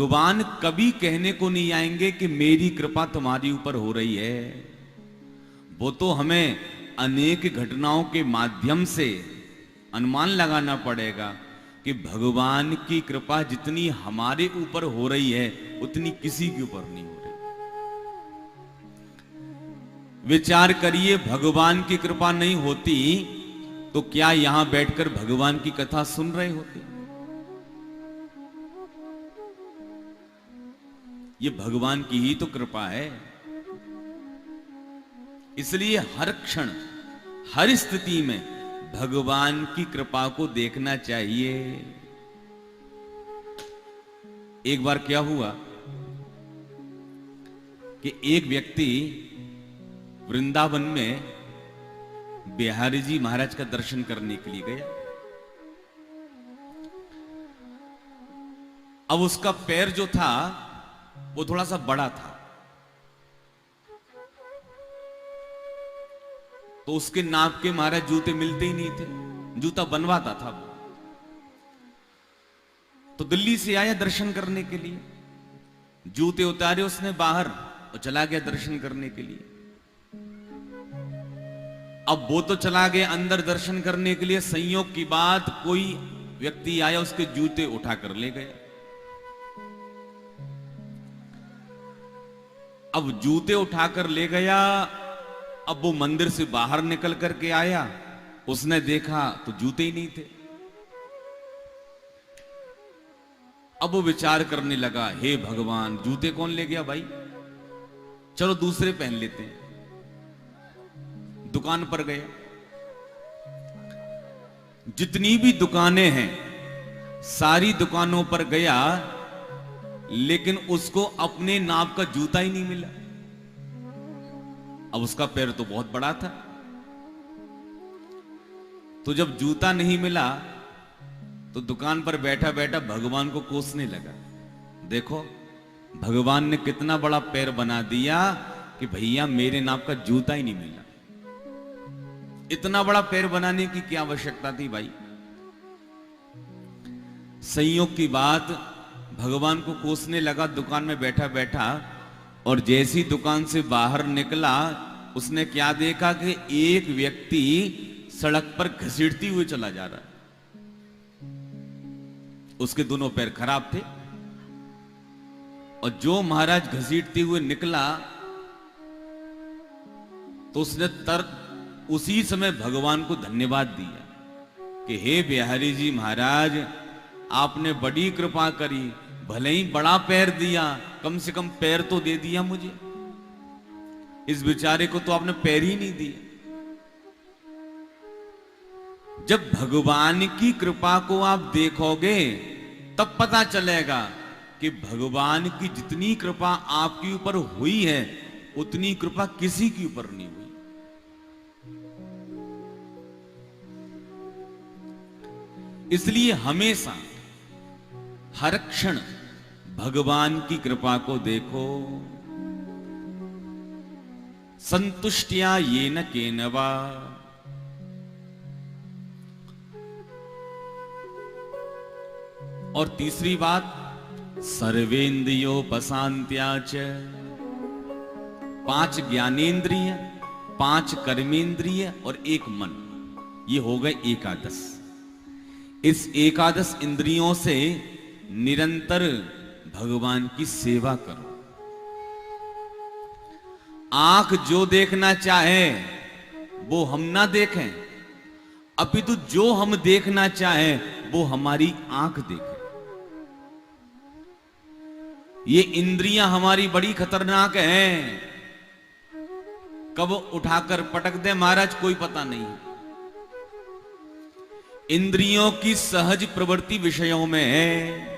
भगवान कभी कहने को नहीं आएंगे कि मेरी कृपा तुम्हारी ऊपर हो रही है। वो तो हमें अनेक घटनाओं के माध्यम से अनुमान लगाना पड़ेगा कि भगवान की कृपा जितनी हमारे ऊपर हो रही है उतनी किसी के ऊपर नहीं हो रही। विचार करिए, भगवान की कृपा नहीं होती तो क्या यहां बैठकर भगवान की कथा सुन रहे होते? ये भगवान की ही तो कृपा है। इसलिए हर क्षण हर स्थिति में भगवान की कृपा को देखना चाहिए। एक बार क्या हुआ कि एक व्यक्ति वृंदावन में बिहारी जी महाराज का दर्शन करने के लिए गया। अब उसका पैर जो था वो थोड़ा सा बड़ा था, तो उसके नाप के महाराज जूते मिलते ही नहीं थे, जूता बनवाता था वो। तो दिल्ली से आया दर्शन करने के लिए, जूते उतारे उसने बाहर और चला गया दर्शन करने के लिए। अब वो तो चला गया अंदर दर्शन करने के लिए, संयोग की बात कोई व्यक्ति आया उसके जूते उठाकर ले गया। अब जूते उठाकर ले गया, अब वो मंदिर से बाहर निकल करके आया, उसने देखा तो जूते ही नहीं थे। अब वो विचार करने लगा, हे भगवान, जूते कौन ले गया भाई, चलो दूसरे पहन लेते हैं। दुकान पर गया, जितनी भी दुकानें हैं सारी दुकानों पर गया, लेकिन उसको अपने नाप का जूता ही नहीं मिला। अब उसका पैर तो बहुत बड़ा था, तो जब जूता नहीं मिला तो दुकान पर बैठा बैठा भगवान को कोसने लगा। देखो भगवान ने कितना बड़ा पैर बना दिया कि भैया मेरे नाप का जूता ही नहीं मिला। इतना बड़ा पैर बनाने की क्या आवश्यकता थी भाई। संयोग की बात, भगवान को कोसने लगा दुकान में बैठा बैठा, और जैसी दुकान से बाहर निकला उसने क्या देखा कि एक व्यक्ति सड़क पर घसीटती हुए चला जा रहा है। उसके दोनों पैर खराब थे, और जो महाराज घसीटते हुए निकला तो उसने उसी समय भगवान को धन्यवाद दिया कि हे बिहारी जी महाराज, आपने बड़ी कृपा करी, भले ही बड़ा पैर दिया, कम से कम पैर तो दे दिया मुझे। इस बेचारे को तो आपने पैर ही नहीं दिया। जब भगवान की कृपा को आप देखोगे तब पता चलेगा कि भगवान की जितनी कृपा आपके ऊपर हुई है उतनी कृपा किसी के ऊपर नहीं हुई। इसलिए हमेशा हर क्षण भगवान की कृपा को देखो। संतुष्टिया ये न केनवा, और तीसरी बात, सर्वेन्द्रियोपशांत्याच। 5 ज्ञानेन्द्रिय, 5 कर्मेंद्रिय और 1 मन, ये हो गए एकादश। इस एकादश इंद्रियों से निरंतर भगवान की सेवा करो। आंख जो देखना चाहे वो हम ना देखें, अपितु जो हम देखना चाहें वो हमारी आंख देखे। ये इंद्रियां हमारी बड़ी खतरनाक हैं, कब उठाकर पटक दे महाराज कोई पता नहीं। इंद्रियों की सहज प्रवृत्ति विषयों में है।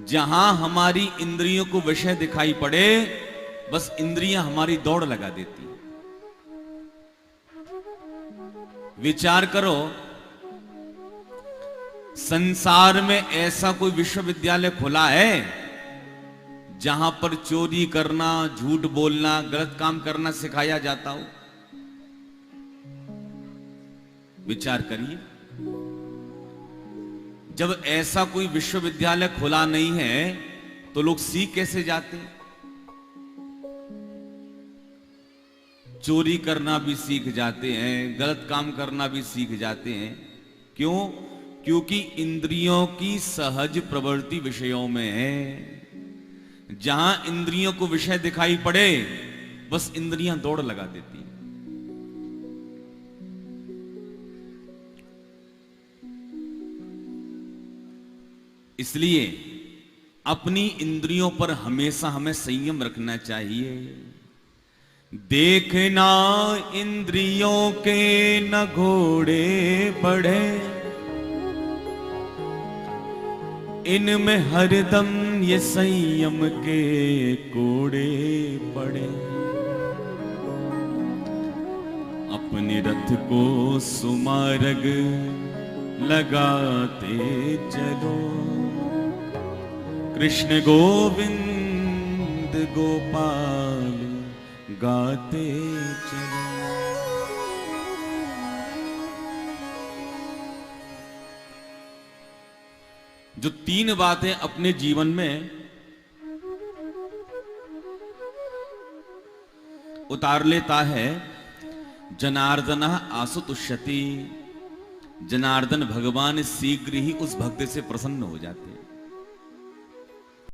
जहां हमारी इंद्रियों को विषय दिखाई पड़े, बस इंद्रियां हमारी दौड़ लगा देती। विचार करो, संसार में ऐसा कोई विश्वविद्यालय खुला है जहां पर चोरी करना, झूठ बोलना, गलत काम करना सिखाया जाता हो? विचार करिए। जब ऐसा कोई विश्वविद्यालय खुला नहीं है तो लोग सीख कैसे जाते? चोरी करना भी सीख जाते हैं, गलत काम करना भी सीख जाते हैं। क्यों? क्योंकि इंद्रियों की सहज प्रवृत्ति विषयों में है। जहां इंद्रियों को विषय दिखाई पड़े बस इंद्रियां दौड़ लगा देती हैं। इसलिए अपनी इंद्रियों पर हमेशा हमें संयम रखना चाहिए। देखना इंद्रियों के न घोड़े बढ़े, इनमें हरदम ये संयम के कोड़े पड़े। अपने रथ को सुमार्ग लगाते चलो, कृष्ण गोविंद गोपाल गाते चलो। जो तीन बातें अपने जीवन में उतार लेता है, जनार्दन आसुतुष्यति, जनार्दन भगवान शीघ्र ही उस भक्त से प्रसन्न हो जाते हैं।